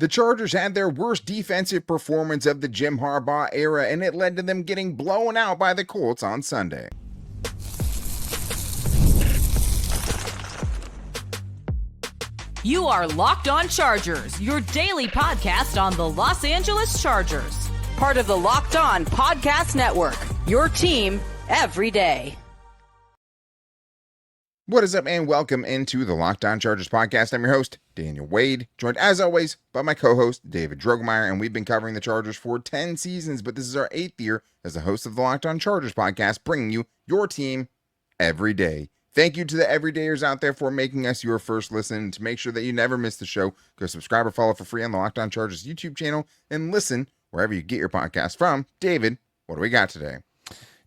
The Chargers had their worst defensive performance of the Jim Harbaugh era, and it led to them getting blown out by the Colts on Sunday. You are Locked On Chargers, your daily podcast on the Los Angeles Chargers. Part of the Locked On Podcast Network, your team every day. What is up, and welcome into the Locked On Chargers podcast. I'm your host, Daniel Wade, joined as always by my co-host, David Drogemeyer, and we've been covering the Chargers for 10 seasons, but this is our 8th year as the host of the Locked On Chargers podcast, bringing you your team every day. Thank you to the everydayers out there for making us your first listen. To make sure that you never miss the show, go subscribe or follow for free on the Locked On Chargers YouTube channel and listen wherever you get your podcast from. David, what do we got today?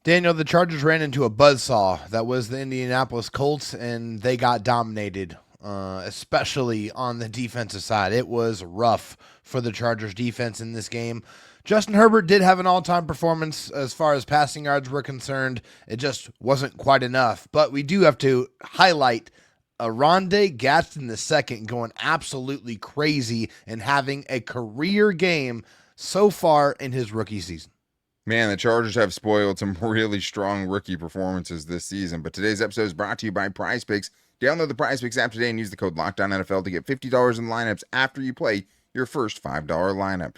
Daniel, the Chargers ran into a buzzsaw that was the Indianapolis Colts, and they got dominated, especially on the defensive side. It was rough for the Chargers defense in this game. Justin Herbert did have an all-time performance as far as passing yards were concerned. It just wasn't quite enough. But we do have to highlight Oronde Gadsden II going absolutely crazy and having a career game so far in his rookie season. Man, the Chargers have spoiled some really strong rookie performances this season. But today's episode is brought to you by PrizePicks. Download the PrizePicks app today and use the code LOCKEDONNFL to get $50 in lineups after you play your first $5 lineup.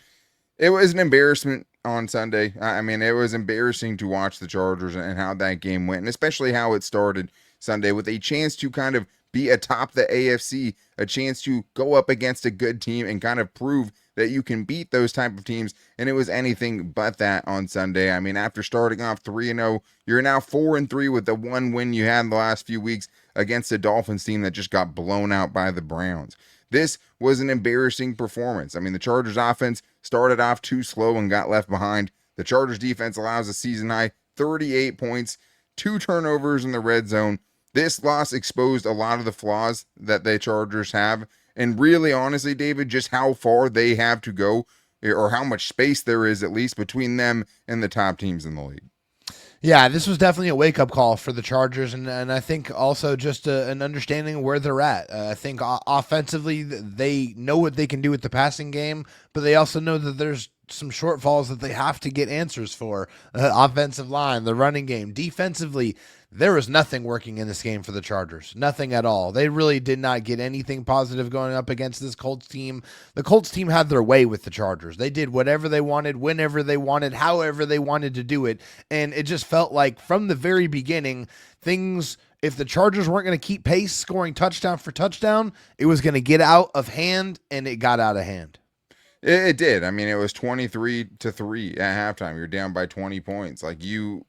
It was an embarrassment on Sunday. I mean, it was embarrassing to watch the Chargers and how that game went, and especially how it started Sunday with a chance to kind of be atop the AFC, a chance to go up against a good team and kind of prove that you can beat those type of teams, and it was anything but that on Sunday. I mean, after starting off 3-0, you're now 4-3 with the one win you had in the last few weeks against the Dolphins team that just got blown out by the Browns. This was an embarrassing performance. I mean, the Chargers offense started off too slow and got left behind. The Chargers defense allows a season-high 38 points, 2 turnovers in the red zone. This loss exposed a lot of the flaws that the Chargers have, and really, honestly, David, just how far they have to go, or how much space there is, at least, between them and the top teams in the league. Yeah, this was definitely a wake-up call for the Chargers, and I think also just an understanding of where they're at. I think offensively, they know what they can do with the passing game, but they also know that there's some shortfalls that they have to get answers for. Offensive line, the running game. Defensively, there was nothing working in this game for the Chargers. Nothing at all. They really did not get anything positive going up against this Colts team. The Colts team had their way with the Chargers. They did whatever they wanted, whenever they wanted, however they wanted to do it. And it just felt like from the very beginning, if the Chargers weren't going to keep pace, scoring touchdown for touchdown, it was going to get out of hand, and it got out of hand. It did. I mean, it was 23-3 at halftime. You're down by 20 points. Like, you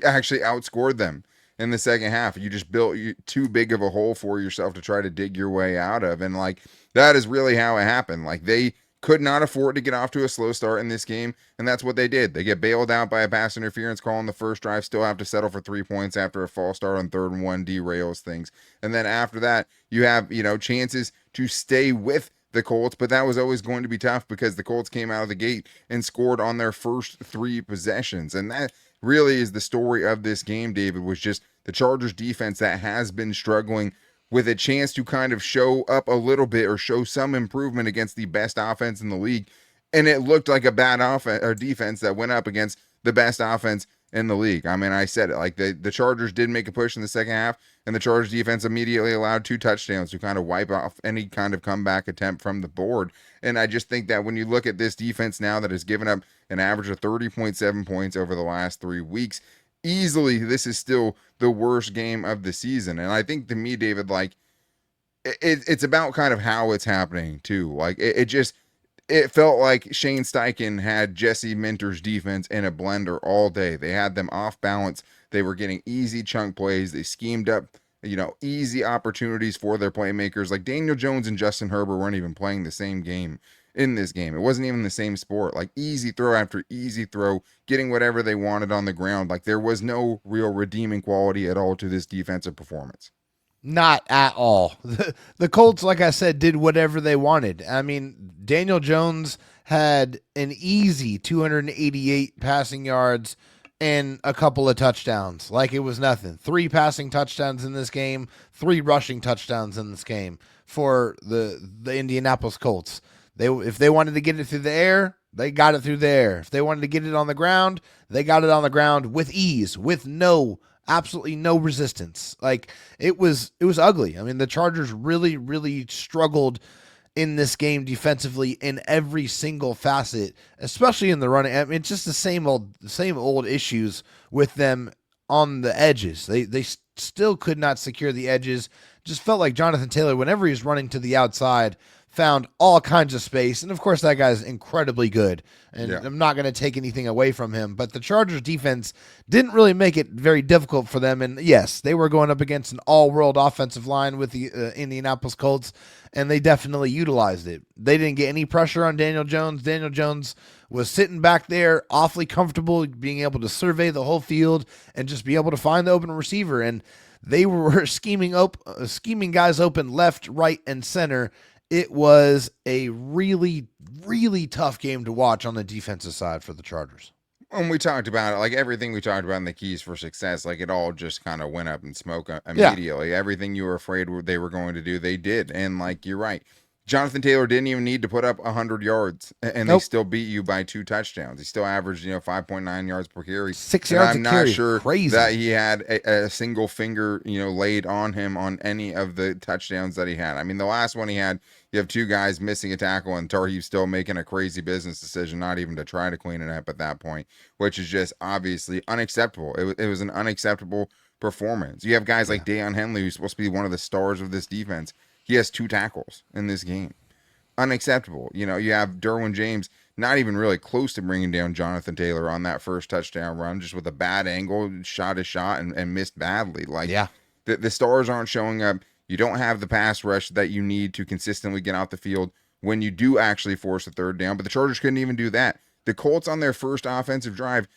actually outscored them in the second half. You just built too big of a hole for yourself to try to dig your way out of. And like, that is really how it happened. Like, they could not afford to get off to a slow start in this game, and that's what they did. They get bailed out by a pass interference call on the first drive, still have to settle for 3 points after a false start on 3rd and 1, derails things. And then after that, you have, chances to stay with the Colts, but that was always going to be tough because the Colts came out of the gate and scored on their first 3 possessions. And that really is the story of this game, David, was just the Chargers defense that has been struggling with a chance to kind of show up a little bit or show some improvement against the best offense in the league. And it looked like a bad offense or defense that went up against the best offense in the league. I mean, I said it, like the Chargers did make a push in the second half, and the Chargers defense immediately allowed 2 touchdowns to kind of wipe off any kind of comeback attempt from the board. And I just think that when you look at this defense now that has given up an average of 30.7 points over the last 3 weeks, easily this is still the worst game of the season. And I think to me, David, like it's about kind of how it's happening too. Like it felt like Shane Steichen had Jesse Minter's defense in a blender all day. They had them off balance. They were getting easy chunk plays. They schemed up, easy opportunities for their playmakers. Like Daniel Jones and Justin Herbert weren't even playing the same game in this game. It wasn't even the same sport. Like easy throw after easy throw, getting whatever they wanted on the ground. Like there was no real redeeming quality at all to this defensive performance. Not at all. The Colts, like I said, did whatever they wanted. I mean, Daniel Jones had an easy 288 passing yards and a couple of touchdowns. Like it was nothing. 3 passing touchdowns in this game, 3 rushing touchdowns in this game for the Indianapolis Colts. If they wanted to get it through the air, they got it through the air. If they wanted to get it on the ground, they got it on the ground with ease, with absolutely no resistance. Like it was ugly. I mean, the Chargers really, really struggled in this game defensively in every single facet, especially in the running. I mean, it's just the same old issues with them on the edges. They still could not secure the edges. Just felt like Jonathan Taylor, whenever he's running to the outside, found all kinds of space. And of course, that guy's incredibly good. And I'm not going to take anything away from him. But the Chargers defense didn't really make it very difficult for them. And yes, they were going up against an all-world offensive line with the Indianapolis Colts, and they definitely utilized it. They didn't get any pressure on Daniel Jones. Daniel Jones was sitting back there awfully comfortable, being able to survey the whole field and just be able to find the open receiver. And they were scheming guys open left, right, and center. It was a really, really tough game to watch on the defensive side for the Chargers. When we talked about it, like everything we talked about in the keys for success, like it all just kind of went up in smoke immediately. Yeah. Everything you were afraid they were going to do, they did. And like, you're right. Jonathan Taylor didn't even need to put up 100 yards, and they still beat you by 2 touchdowns. He still averaged, 5.9 yards per carry. 6 yards I'm a carry. not sure Crazy. that he had a single finger, laid on him on any of the touchdowns that he had. I mean, the last one he had, you have 2 guys missing a tackle, and Tarheeb still making a crazy business decision, not even to try to clean it up at that point, which is just obviously unacceptable. It was an unacceptable performance. You have guys like Deion Henley, who's supposed to be one of the stars of this defense. He has 2 tackles in this game. Unacceptable. You have Derwin James not even really close to bringing down Jonathan Taylor on that first touchdown run, just with a bad angle, shot his shot and missed badly. Like, the stars aren't showing up. You don't have the pass rush that you need to consistently get out the field when you do actually force a third down. But the Chargers couldn't even do that. The Colts on their first offensive drive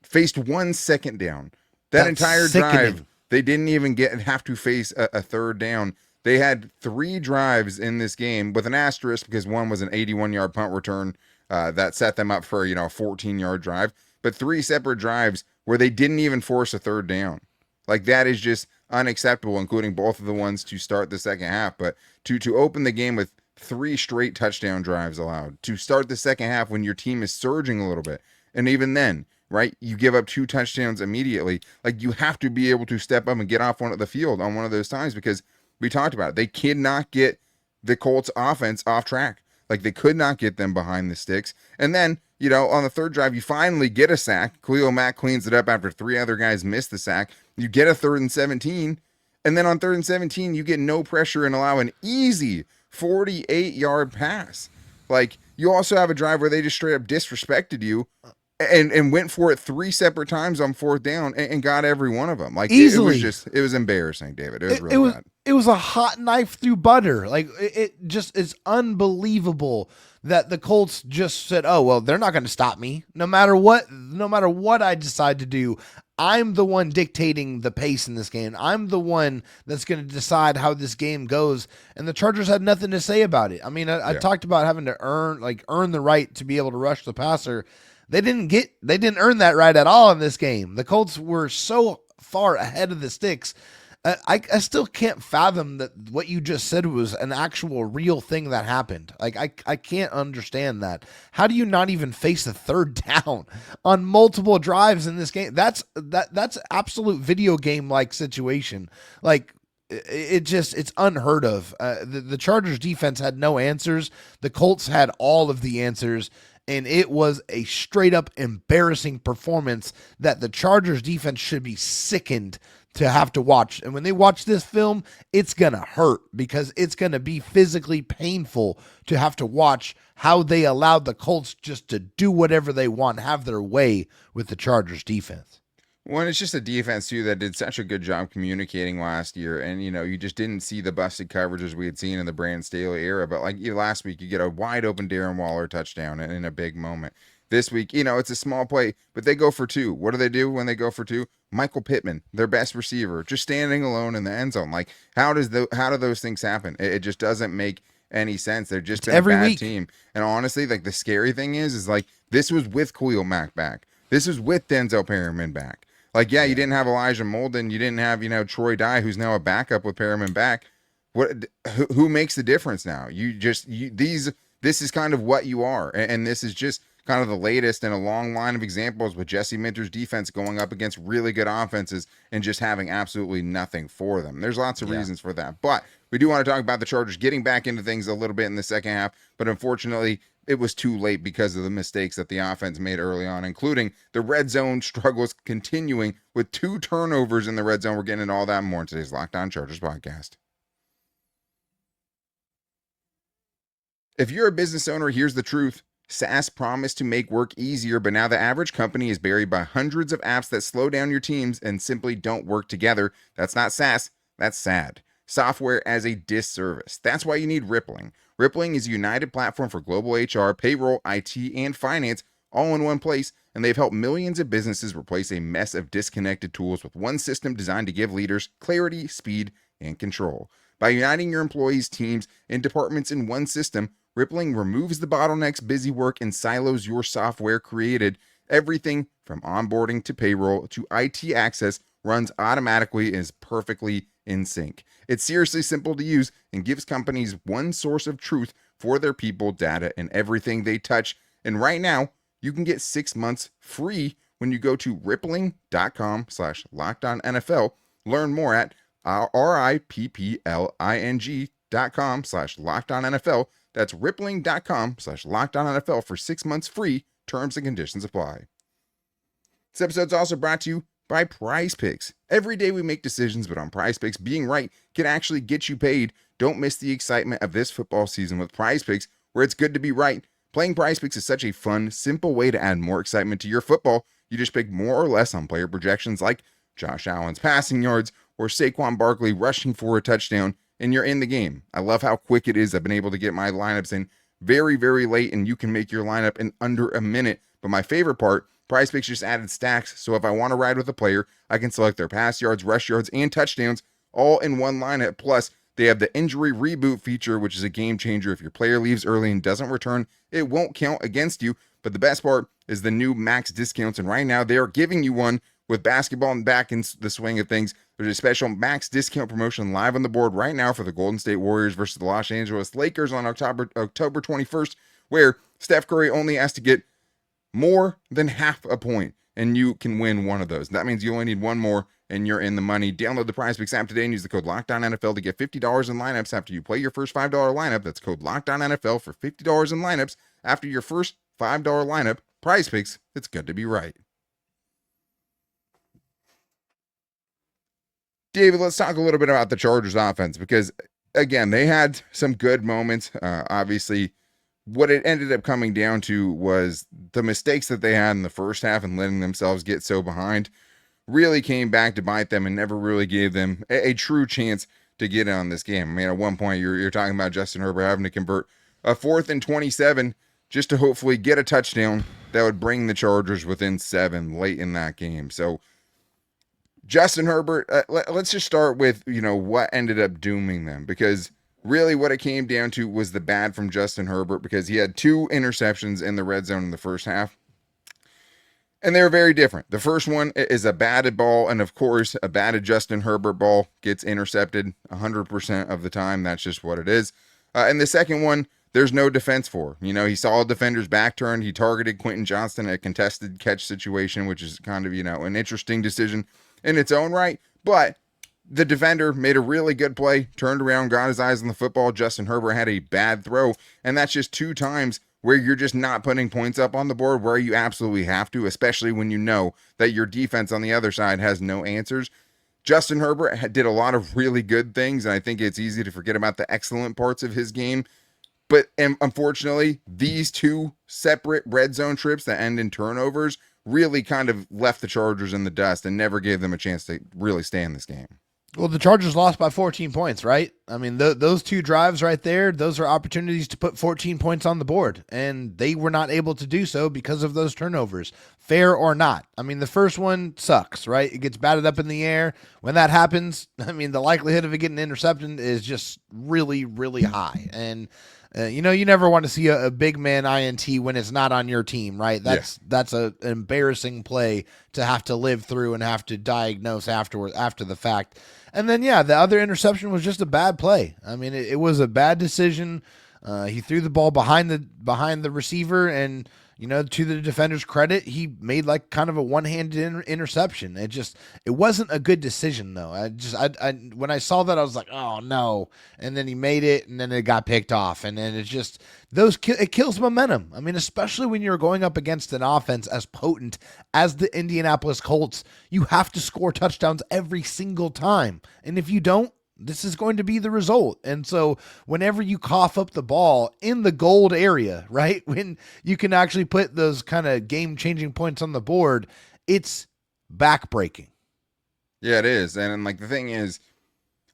faced 1 second down. That entire drive, they didn't even have to face a third down. They had 3 drives in this game with an asterisk because one was an 81-yard punt return that set them up for a 14-yard drive, but 3 separate drives where they didn't even force a third down. Like, that is just unacceptable, including both of the ones to start the second half. But to open the game with 3 straight touchdown drives allowed, to start the second half when your team is surging a little bit, and even then, right, you give up 2 touchdowns immediately. Like, you have to be able to step up and get off one of the field on one of those times, because we talked about it. They could not get the Colts offense off track. Like, they could not get them behind the sticks. And then, on the third drive, you finally get a sack. Khalil Mack cleans it up after 3 other guys missed the sack. You get a 3rd and 17. And then on 3rd and 17, you get no pressure and allow an easy 48-yard pass. Like, you also have a drive where they just straight up disrespected you and went for it 3 separate times on 4th down and got every one of them. Like, easily. It was embarrassing, David. It was really bad. It was a hot knife through butter. Like, it just is unbelievable that the Colts just said, "Oh, well, they're not going to stop me. No matter what I decide to do, I'm the one dictating the pace in this game. I'm the one that's going to decide how this game goes." And the Chargers had nothing to say about it. I mean, I talked about having to earn the right to be able to rush the passer. They didn't earn that right at all in this game. The Colts were so far ahead of the sticks. I still can't fathom that what you just said was an actual real thing that happened. Like, I can't understand that. How do you not even face a 3rd down on multiple drives in this game? That's absolute video game like situation. Like, it's unheard of. The Chargers defense had no answers. The Colts had all of the answers. And it was a straight up embarrassing performance that the Chargers defense should be sickened to have to watch. And when they watch this film, it's going to hurt, because it's going to be physically painful to have to watch how they allowed the Colts just to do whatever they want, have their way with the Chargers defense. Well, it's just a defense, too, that did such a good job communicating last year. And, you just didn't see the busted coverages we had seen in the Brandon Staley era. But like last week, you get a wide open Darren Waller touchdown in a big moment. This week, it's a small play, but they go for 2. What do they do when they go for 2? Michael Pittman, their best receiver, just standing alone in the end zone. Like, how do those things happen? It just doesn't make any sense. They're just been a bad team. And honestly, like, the scary thing is like, this was with Khalil Mack back. This was with Denzel Perryman back. Like, you didn't have Elijah Molden. You didn't have, Troy Dye, who's now a backup with Perriman back. Who makes the difference now? These this is kind of what you are. And this is just kind of the latest in a long line of examples with Jesse Minter's defense going up against really good offenses and just having absolutely nothing for them. There's lots of reasons for that. But we do want to talk about the Chargers getting back into things a little bit in the second half. But unfortunately, it was too late because of the mistakes that the offense made early on, including the red zone struggles continuing with 2 turnovers in the red zone. We're getting into all that and more in today's Locked On Chargers podcast. If you're a business owner, here's the truth. SaaS promised to make work easier, but now the average company is buried by hundreds of apps that slow down your teams and simply don't work together. That's not SaaS, that's sad. Software as a disservice. That's why you need Rippling. Rippling is a united platform for global HR, payroll, IT, and finance all in one place, and they've helped millions of businesses replace a mess of disconnected tools with one system designed to give leaders clarity, speed, and control. By uniting your employees, teams, and departments in one system, Rippling removes the bottlenecks, busy work, and silos your software created. Everything from onboarding to payroll to IT access runs automatically and is perfectly in sync. It's seriously simple to use and gives companies one source of truth for their people, data, and everything they touch. And right now, you can get 6 months free when you go to rippling.com/LockedOnNFL. Learn more at rippling.com/LockedOnNFL. That's rippling.com/LockedOnNFL for 6 months free. Terms and conditions apply. This episode's also brought to you by PrizePicks. Every day we make decisions, but on PrizePicks, being right can actually get you paid. Don't miss the excitement of this football season with PrizePicks, where it's good to be right. Playing PrizePicks is such a fun, simple way to add more excitement to your football. You just pick more or less on player projections like Josh Allen's passing yards or Saquon Barkley rushing for a touchdown, and you're in the game. I love how quick it is. I've been able to get my lineups in very, very late, and you can make your lineup in under a minute. But my favorite part, PrizePicks just added stacks, so if I want to ride with a player, I can select their pass yards, rush yards, and touchdowns all in one lineup. Plus, they have the injury reboot feature, which is a game changer. If your player leaves early and doesn't return, it won't count against you. But the best part is the new max discounts, and right now they are giving you one with basketball and back in the swing of things. There's a special max discount promotion live on the board right now for the Golden State Warriors versus the Los Angeles Lakers on October 21st, where Steph Curry only has to get more than half a point, and you can win one of those. That means you only need one more, and you're in the money. Download the PrizePicks app today and use the code LOCKEDONNFL to get $50 in lineups after you play your first $5 lineup. That's code LOCKEDONNFL for $50 in lineups after your first $5 lineup. PrizePicks, it's good to be right. David, let's talk a little bit about the Chargers offense because, again, they had some good moments. Obviously, what it ended up coming down to was the mistakes that they had in the first half and letting themselves get so behind really came back to bite them and never really gave them a true chance to get on this game. I mean, at one point, you're talking about Justin Herbert having to convert a 4th and 27 just to hopefully get a touchdown that would bring the Chargers within 7 late in that game. So, Justin Herbert, let's just start with, what ended up dooming them, because really what it came down to was the bad from Justin Herbert, because he had 2 interceptions in the red zone in the first half, and they were very different. The first one is a batted ball, and of course, a batted Justin Herbert ball gets intercepted 100% of the time. That's just what it is. And the second one, there's no defense for. He saw a defender's back turned. He targeted Quentin Johnston at a contested catch situation, which is kind of, an interesting decision in its own right, but the defender made a really good play, turned around, got his eyes on the football. Justin Herbert had a bad throw, and that's just 2 times where you're just not putting points up on the board where you absolutely have to, especially when you know that your defense on the other side has no answers. Justin Herbert did a lot of really good things, and I think it's easy to forget about the excellent parts of his game. But unfortunately, these 2 separate red zone trips that end in turnovers really kind of left the Chargers in the dust and never gave them a chance to really stay in this game. Well, the Chargers lost by 14 points, right? I mean, those 2 drives right there, those are opportunities to put 14 points on the board, and they were not able to do so because of those turnovers, fair or not. I mean, the first one sucks, right? It gets batted up in the air. When that happens, I mean, the likelihood of it getting intercepted is just really, really high. And you never want to see a big man INT when it's not on your team, right? That's an embarrassing play to have to live through and have to diagnose after the fact. And then, the other interception was just a bad play. I mean, it was a bad decision. He threw the ball behind the receiver, and to the defender's credit, he made like kind of a one-handed interception. It wasn't a good decision though. I when I saw that, I was like, oh no. And then he made it, and then it got picked off, and then it kills momentum. I mean, especially when you're going up against an offense as potent as the Indianapolis Colts, you have to score touchdowns every single time. And if you don't, this is going to be the result. And so whenever you cough up the ball in the gold area, right, when you can actually put those kind of game-changing points on the board, it's backbreaking. Yeah, it is. And like the thing is,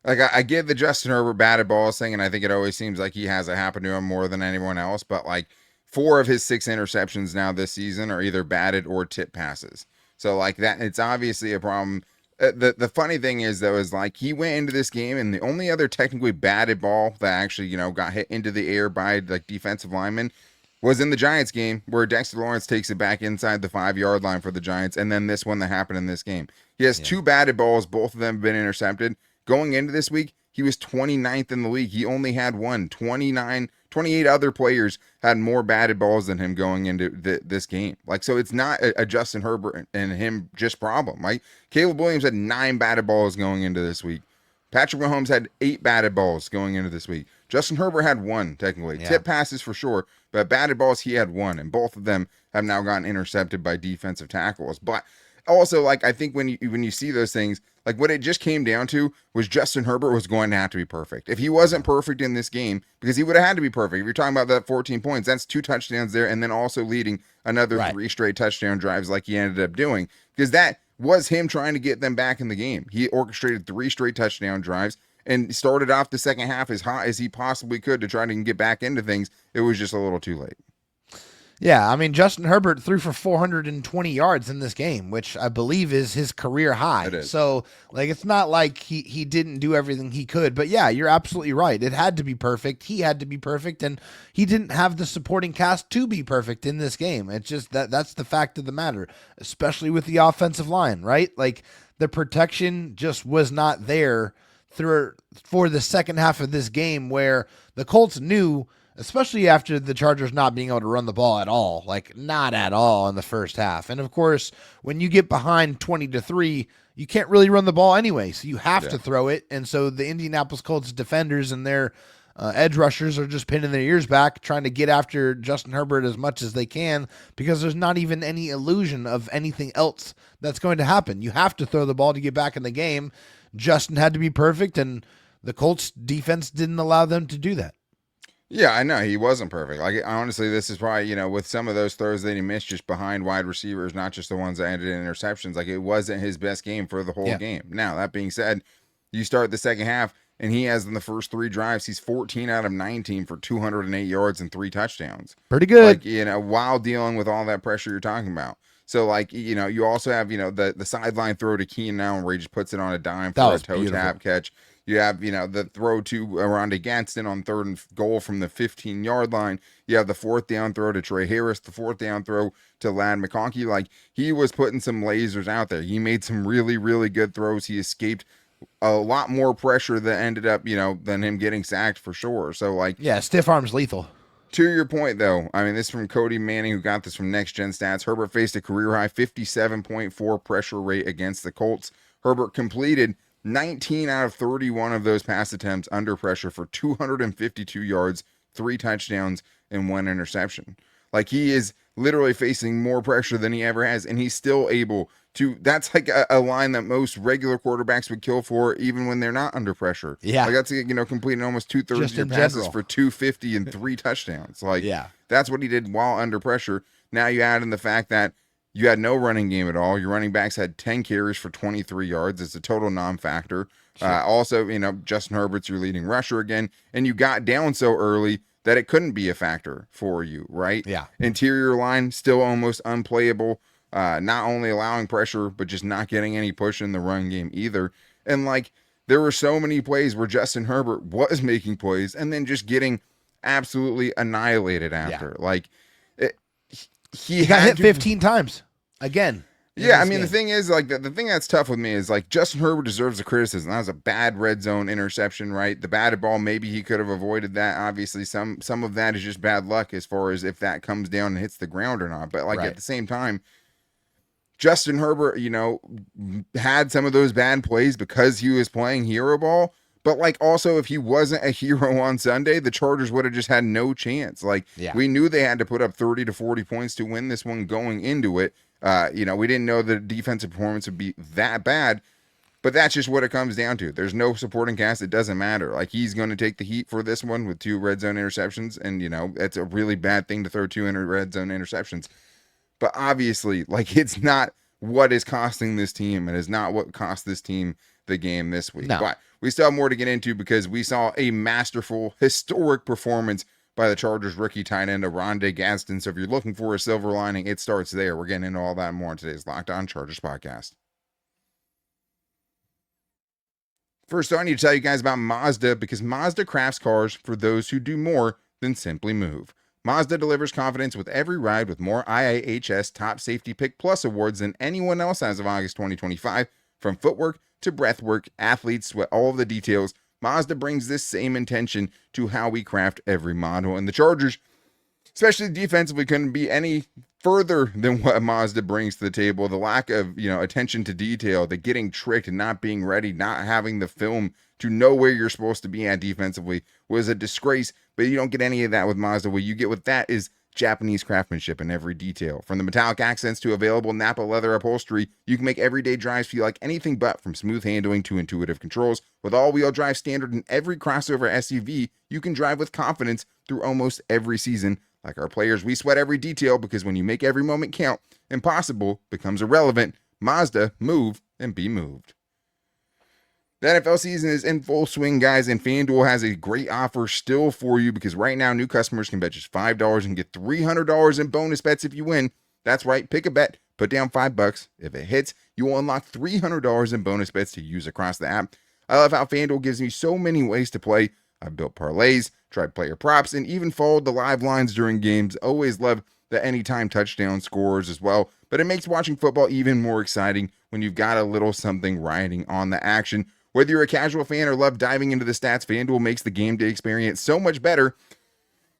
like I get the Justin Herbert batted balls thing, and I think it always seems like he has it happen to him more than anyone else. But like 4 of his 6 interceptions now this season are either batted or tip passes. So like that, it's obviously a problem. The funny thing is though, is like he went into this game, and the only other technically batted ball that actually got hit into the air by like defensive linemen was in the Giants game, where Dexter Lawrence takes it back inside the 5-yard line for the Giants, and then this one that happened in this game. He has 2 batted balls, both of them have been intercepted. Going into this week, he was 29th in the league. He only had 28 other players had more batted balls than him going into this game. Like, so it's not a Justin Herbert and him just problem. Like, Caleb Williams had 9 batted balls going into this week. Patrick Mahomes had 8 batted balls going into this week. Justin Herbert had 1, technically. Yeah. Tip passes for sure, but batted balls, he had 1, and both of them have now gotten intercepted by defensive tackles. But also, like, I think when you see those things, like what it just came down to was Justin Herbert was going to have to be perfect. If he wasn't perfect in this game, because he would have had to be perfect. If you're talking about that 14 points, that's 2 touchdowns there, and then also leading another 3 straight touchdown drives like he ended up doing, because that was him trying to get them back in the game. He orchestrated 3 straight touchdown drives and started off the second half as hot as he possibly could to try to get back into things. It was just a little too late. Yeah, I mean, Justin Herbert threw for 420 yards in this game, which I believe is his career high. It is. So, like, it's not like he didn't do everything he could. But, yeah, you're absolutely right. It had to be perfect. He had to be perfect, and he didn't have the supporting cast to be perfect in this game. It's just that's the fact of the matter, especially with the offensive line, right? Like, the protection just was not there for the second half of this game, where the Colts knew, especially after the Chargers not being able to run the ball at all, like not at all in the first half. And of course, when you get behind 20-3, you can't really run the ball anyway, so you have to throw it. And so the Indianapolis Colts defenders and their edge rushers are just pinning their ears back, trying to get after Justin Herbert as much as they can, because there's not even any illusion of anything else that's going to happen. You have to throw the ball to get back in the game. Justin had to be perfect, and the Colts defense didn't allow them to do that. Yeah, I know he wasn't perfect. Like, honestly, this is probably, with some of those throws that he missed just behind wide receivers, not just the ones that ended in interceptions, like it wasn't his best game for the whole game. Now, that being said, you start the second half, and he has in the first 3 drives, he's 14 out of 19 for 208 yards and 3 touchdowns. Pretty good. Like, while dealing with all that pressure you're talking about. So, like, you also have, the sideline throw to Keenan Allen where he just puts it on a dime for a toe tap catch. You have, the throw to Oronde Gadsden on 3rd and goal from the 15-yard line. You have the 4th down throw to Trey Harris, the 4th down throw to Ladd McConkey. Like, he was putting some lasers out there. He made some really, really good throws. He escaped a lot more pressure that ended up, than him getting sacked for sure. So, like... Yeah, stiff arm's lethal. To your point, though, I mean, this is from Cody Manning, who got this from Next Gen Stats. Herbert faced a career-high 57.4 pressure rate against the Colts. Herbert completed 19 out of 31 of those pass attempts under pressure for 252 yards, 3 touchdowns, and 1 interception. Like, he is literally facing more pressure than he ever has, and he's still able to... That's like a line that most regular quarterbacks would kill for, even when they're not under pressure. Yeah. Like, that's, completing almost 2/3 of your passes for 250 and 3 touchdowns. Like, that's what he did while under pressure. Now you add in the fact that you had no running game at all. Your running backs had 10 carries for 23 yards. It's a total non-factor. Sure. Also, Justin Herbert's your leading rusher again, and you got down so early that it couldn't be a factor for you, right? Yeah. Interior line still almost unplayable. Not only allowing pressure, but just not getting any push in the run game either. And like, there were so many plays where Justin Herbert was making plays and then just getting absolutely annihilated after. Like, he got hit 15 times again. Yeah, I mean, the thing is, like, the thing that's tough with me is, like, Justin Herbert deserves the criticism. That was a bad red zone interception, right? The batted ball, maybe he could have avoided that. Obviously, some of that is just bad luck as far as if that comes down and hits the ground or not. But, like, at the same time, Justin Herbert, had some of those bad plays because he was playing hero ball. But, like, also, if he wasn't a hero on Sunday, the Chargers would have just had no chance. Like, we knew they had to put up 30 to 40 points to win this one going into it. We didn't know the defensive performance would be that bad, but that's just what it comes down to. There's no supporting cast. It doesn't matter. Like, he's going to take the heat for this one with 2 red zone interceptions. And, it's a really bad thing to throw 2 red zone interceptions. But obviously, like, it's not what is costing this team. It is not what cost this team the game this week. No. But we still have more to get into because we saw a masterful, historic performance by the Chargers rookie tight end, Oronde Gadsden. So if you're looking for a silver lining, it starts there. We're getting into all that and more in today's Locked On Chargers podcast. First, I need to tell you guys about Mazda because Mazda crafts cars for those who do more than simply move. Mazda delivers confidence with every ride with more IIHS Top Safety Pick Plus awards than anyone else as of August 2025. From footwork to breathwork, athletes sweat all of the details. Mazda brings this same intention to how we craft every model. And the Chargers, especially defensively, couldn't be any further than what Mazda brings to the table. The lack of, attention to detail, the getting tricked and not being ready, not having the film to know where you're supposed to be at defensively was a disgrace. But you don't get any of that with Mazda. What you get with that is Japanese craftsmanship in every detail. From the metallic accents to available Napa leather upholstery, you can make everyday drives feel like anything but, from smooth handling to intuitive controls. With all-wheel drive standard in every crossover SUV, you can drive with confidence through almost every season. Like our players, we sweat every detail because when you make every moment count, impossible becomes irrelevant. Mazda, move and be moved. The NFL season is in full swing, guys, and FanDuel has a great offer still for you because right now new customers can bet just $5 and get $300 in bonus bets if you win. That's right, pick a bet, put down $5. If it hits, you will unlock $300 in bonus bets to use across the app. I love how FanDuel gives me so many ways to play. I've built parlays, tried player props, and even followed the live lines during games. Always love the anytime touchdown scores as well, but it makes watching football even more exciting when you've got a little something riding on the action. Whether you're a casual fan or love diving into the stats, FanDuel makes the game day experience so much better.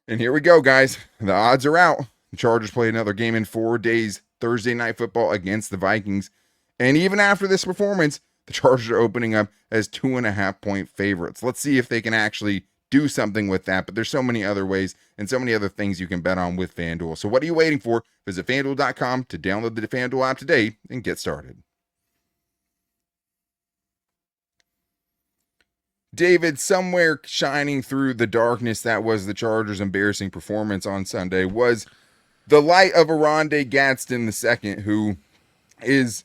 And here we go, guys. The odds are out. The Chargers play another game in 4 days, Thursday Night Football against the Vikings. And even after this performance, the Chargers are opening up as 2.5-point favorites. Let's see if they can actually do something with that. But there's so many other ways and so many other things you can bet on with FanDuel. So what are you waiting for? Visit FanDuel.com to download the FanDuel app today and get started. David, somewhere shining through the darkness that was the Chargers' embarrassing performance on Sunday was the light of Oronde Gadsden II, who is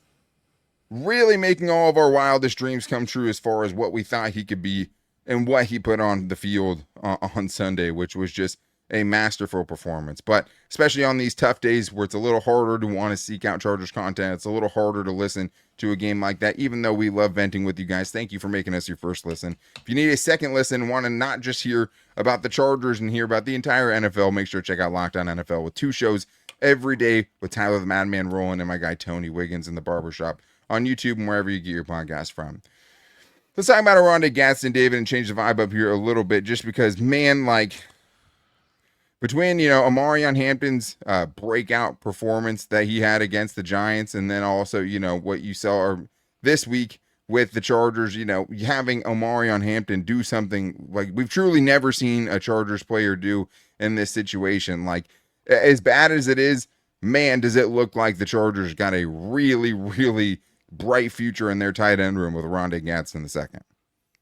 really making all of our wildest dreams come true as far as what we thought he could be and what he put on the field on Sunday, which was just a masterful performance. But especially on these tough days where it's a little harder to want to seek out Chargers content, it's a little harder to listen to a game like that, even though we love venting with you guys. Thank you for making us your first listen. If you need a second listen and want to not just hear about the Chargers and hear about the entire NFL, make sure to check out Locked On NFL with 2 shows every day with Tyler the Madman Rowland and my guy Tony Wiggins in the barbershop on YouTube and wherever you get your podcast from. Let's talk about Oronde Gadsden, David, and change the vibe up here a little bit just because, man, like, between, Omarion Hampton's breakout performance that he had against the Giants and then also, what you saw this week with the Chargers, having Omarion Hampton do something like we've truly never seen a Chargers player do in this situation. Like, as bad as it is, man, does it look like the Chargers got a really, really bright future in their tight end room with Oronde Gadsden II.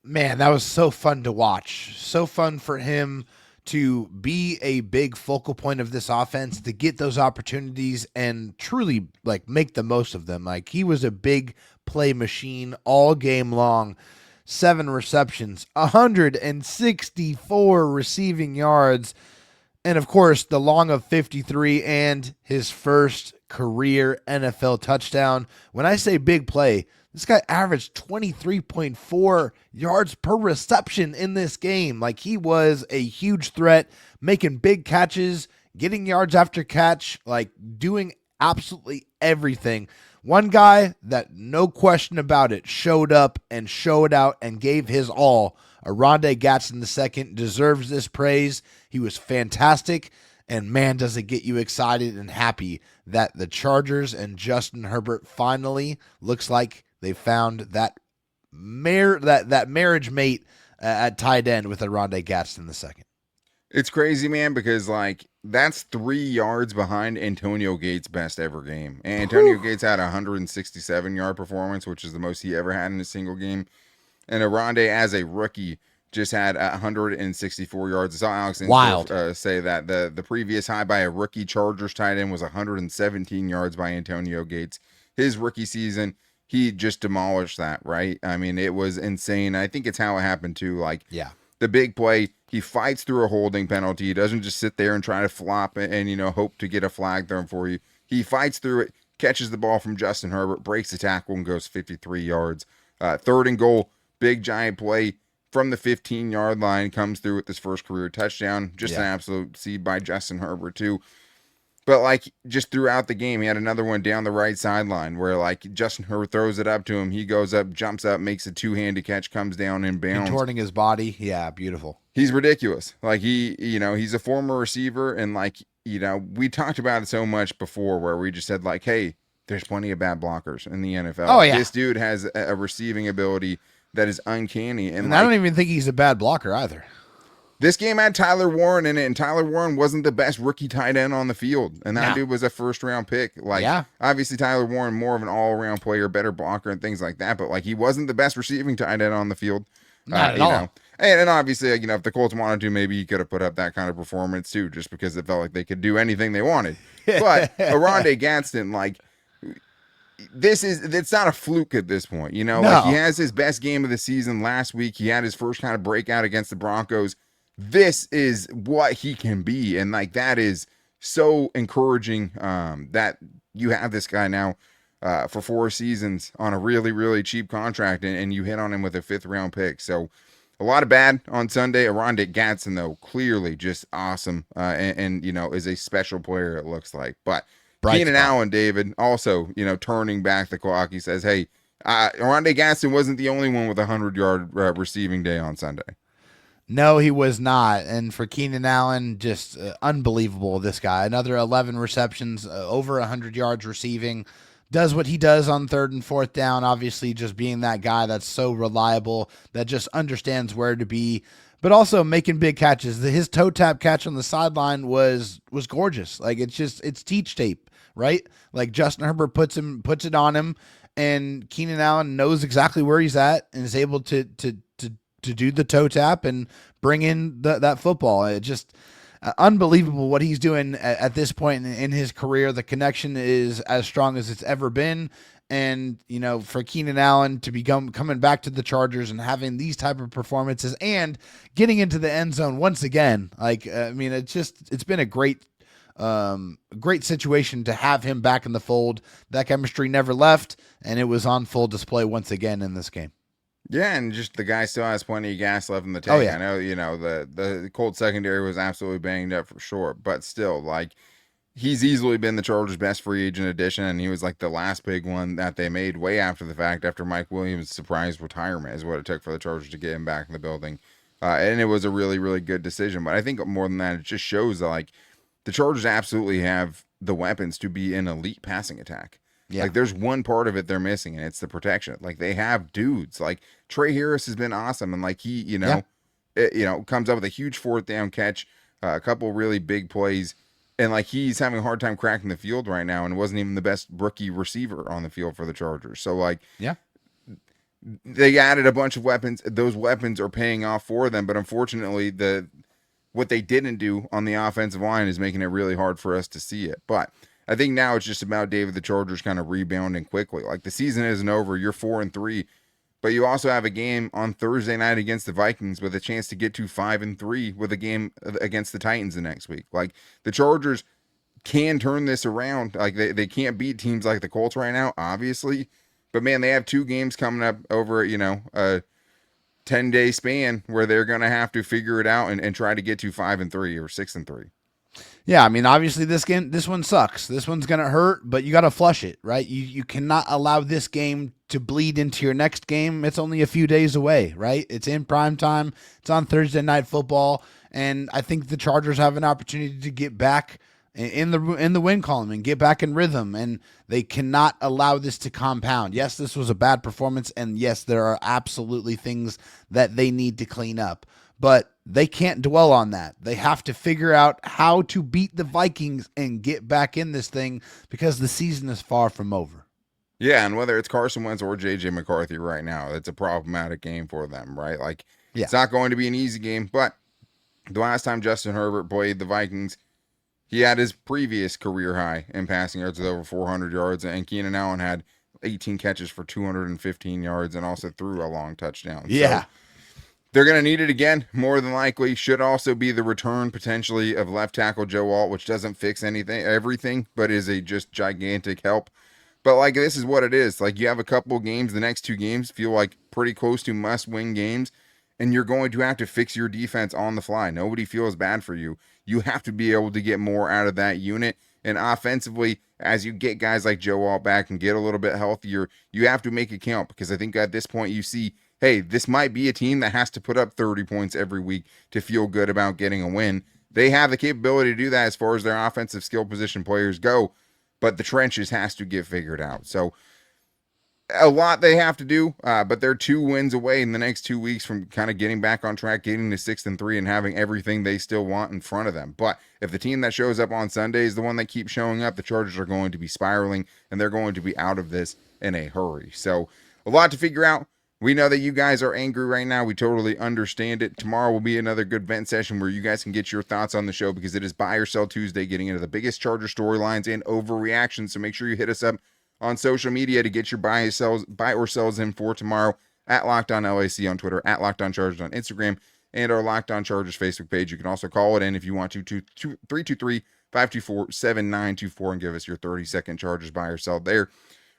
Man, that was so fun to watch. So fun for him to be a big focal point of this offense, to get those opportunities and truly make the most of them. Like, he was a big play machine all game long. 7 receptions, 164 receiving yards, and of course the long of 53 and his first career NFL touchdown. When I say big play, this guy averaged 23.4 yards per reception in this game. Like, he was a huge threat, making big catches, getting yards after catch, like doing absolutely everything. One guy that, no question about it, showed up and showed out and gave his all. Oronde Gadsden II deserves this praise. He was fantastic, and man, does it get you excited and happy that the Chargers and Justin Herbert finally looks like they found that marriage mate at tight end with Oronde Gadsden II. It's crazy, man, because like that's 3 yards behind Antonio Gates' best ever game. And Antonio Gates had a 167-yard performance, which is the most he ever had in a single game. And Oronde, as a rookie, just had 164 yards. I saw Alex Insworth, say that the previous high by a rookie Chargers tight end was 117 yards by Antonio Gates. His rookie season, he just demolished that, right? I mean, it was insane. I think it's how it happened too. Like, yeah, the big play, he fights through a holding penalty. He doesn't just sit there and try to flop and you know, hope to get a flag thrown for you. He fights through it, catches the ball from Justin Herbert, breaks the tackle, and goes 53 yards. 3rd and goal, big giant play from the 15-yard line, comes through with his first career touchdown. Just an absolute seed by Justin Herbert too. But like just throughout the game, he had another one down the right sideline where like Justin Herbert throws it up to him. He goes up, jumps up, makes a 2-handed catch, comes down and bounds. Contorting his body. Yeah, beautiful. He's ridiculous. Like he's a former receiver. And like, we talked about it so much before where we just said like, hey, there's plenty of bad blockers in the NFL. Oh, yeah. This dude has a receiving ability that is uncanny. And I don't even think he's a bad blocker either. This game had Tyler Warren in it, and Tyler Warren wasn't the best rookie tight end on the field. And that dude was a first-round pick. Like, obviously Tyler Warren, more of an all-around player, better blocker, and things like that. But, like, he wasn't the best receiving tight end on the field. Not at all. And obviously, if the Colts wanted to, maybe he could have put up that kind of performance, too, just because it felt like they could do anything they wanted. But Oronde Gadsden, like, it's not a fluke at this point. Like, he has his best game of the season last week. He had his first kind of breakout against the Broncos. This is what he can be. And like, that is so encouraging that you have this guy now for 4 seasons on a really, really cheap contract and you hit on him with a 5th-round pick. So a lot of bad on Sunday. Oronde Gadsden, though, clearly just awesome and is a special player, it looks like. But Keenan Allen, David, also, turning back the clock. He says, hey, Oronde Gadsden wasn't the only one with a 100-yard receiving day on Sunday. No, he was not. And for Keenan Allen, just unbelievable, this guy. Another 11 receptions, over 100 yards receiving. Does what he does on 3rd and 4th down, obviously just being that guy that's so reliable, that just understands where to be, but also making big catches. His toe tap catch on the sideline was gorgeous. Like, it's teach tape, right? Like, Justin Herbert puts it on him, and Keenan Allen knows exactly where he's at and is able to do the toe tap and bring in that football. It just unbelievable what he's doing at this point in his career. The connection is as strong as it's ever been. And, for Keenan Allen to coming back to the Chargers and having these type of performances and getting into the end zone once again, it's been a great situation to have him back in the fold. That chemistry never left, and it was on full display once again in this game. Yeah, and just the guy still has plenty of gas left in the tank. Oh, yeah. I know, the Colts secondary was absolutely banged up for sure, but still, like, he's easily been the Chargers' best free agent addition, and he was like the last big one that they made way after the fact, after Mike Williams' surprise retirement is what it took for the Chargers to get him back in the building. And it was a really, really good decision. But I think more than that, it just shows that, like, the Chargers absolutely have the weapons to be an elite passing attack. Yeah. Like, there's one part of it they're missing, and it's the protection. Like, they have dudes. Like, Trey Harris has been awesome, and, like, he, comes up with a huge 4th down catch, a couple really big plays, and, like, he's having a hard time cracking the field right now and wasn't even the best rookie receiver on the field for the Chargers. So, like, they added a bunch of weapons. Those weapons are paying off for them, but unfortunately, what they didn't do on the offensive line is making it really hard for us to see it. But I think now it's just about David, the Chargers kind of rebounding quickly. Like, the season isn't over. You're 4-3, but you also have a game on Thursday night against the Vikings with a chance to get to 5-3 with a game against the Titans the next week. Like, the Chargers can turn this around. Like, they can't beat teams like the Colts right now, obviously, but man, they have 2 games coming up over, a 10-day span where they're going to have to figure it out and try to get to 5-3 or 6-3. Yeah, I mean, obviously this one sucks. This one's gonna hurt, but you got to flush it, right? You cannot allow this game to bleed into your next game. It's only a few days away, right? It's in prime time. It's on Thursday Night Football, and I think the Chargers have an opportunity to get back in the win column and get back in rhythm, and they cannot allow this to compound. Yes, this was a bad performance, and yes, there are absolutely things that they need to clean up. But they can't dwell on that. They have to figure out how to beat the Vikings and get back in this thing because the season is far from over. Yeah, and whether it's Carson Wentz or JJ McCarthy right now, it's a problematic game for them, right? Like, It's not going to be an easy game, but the last time Justin Herbert played the Vikings, he had his previous career high in passing yards with over 400 yards, and Keenan Allen had 18 catches for 215 yards and also threw a long touchdown. Yeah. So, they're going to need it again, more than likely. Should also be the return, potentially, of left tackle Joe Alt, which doesn't fix everything, but is a just gigantic help. But, like, this is what it is. Like, you have a couple of games, the next two games feel like pretty close to must-win games, and you're going to have to fix your defense on the fly. Nobody feels bad for you. You have to be able to get more out of that unit. And offensively, as you get guys like Joe Alt back and get a little bit healthier, you have to make it count, because I think at this point you see, hey, this might be a team that has to put up 30 points every week to feel good about getting a win. They have the capability to do that as far as their offensive skill position players go, but the trenches has to get figured out. So a lot they have to do, but they're 2 wins away in the next 2 weeks from kind of getting back on track, getting to 6-3 and having everything they still want in front of them. But if the team that shows up on Sunday is the one that keeps showing up, the Chargers are going to be spiraling and they're going to be out of this in a hurry. So a lot to figure out. We know that you guys are angry right now. We totally understand it. Tomorrow will be another good vent session where you guys can get your thoughts on the show, because it is Buy or Sell Tuesday, getting into the biggest Charger storylines and overreactions. So make sure you hit us up on social media to get your buy or sells in for tomorrow, at Locked On LAC on Twitter, at Locked On Chargers on Instagram, and our Locked On Chargers Facebook page. You can also call it in if you want to 323-524-7924 and give us your 30-second Chargers buy or sell there.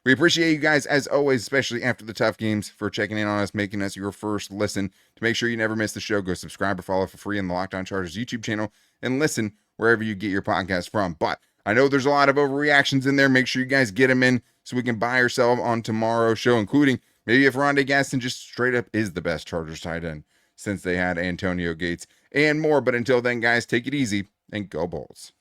We appreciate you guys, as always, especially after the tough games, for checking in on us, making us your first listen. To make sure you never miss the show, go subscribe or follow for free on the Locked On Chargers YouTube channel and listen wherever you get your podcast from. But I know there's a lot of overreactions in there. Make sure you guys get them in so we can buy or sell them on tomorrow's show, including maybe if Oronde Gadsden just straight up is the best Chargers tight end since they had Antonio Gates, and more. But until then, guys, take it easy and go Bulls.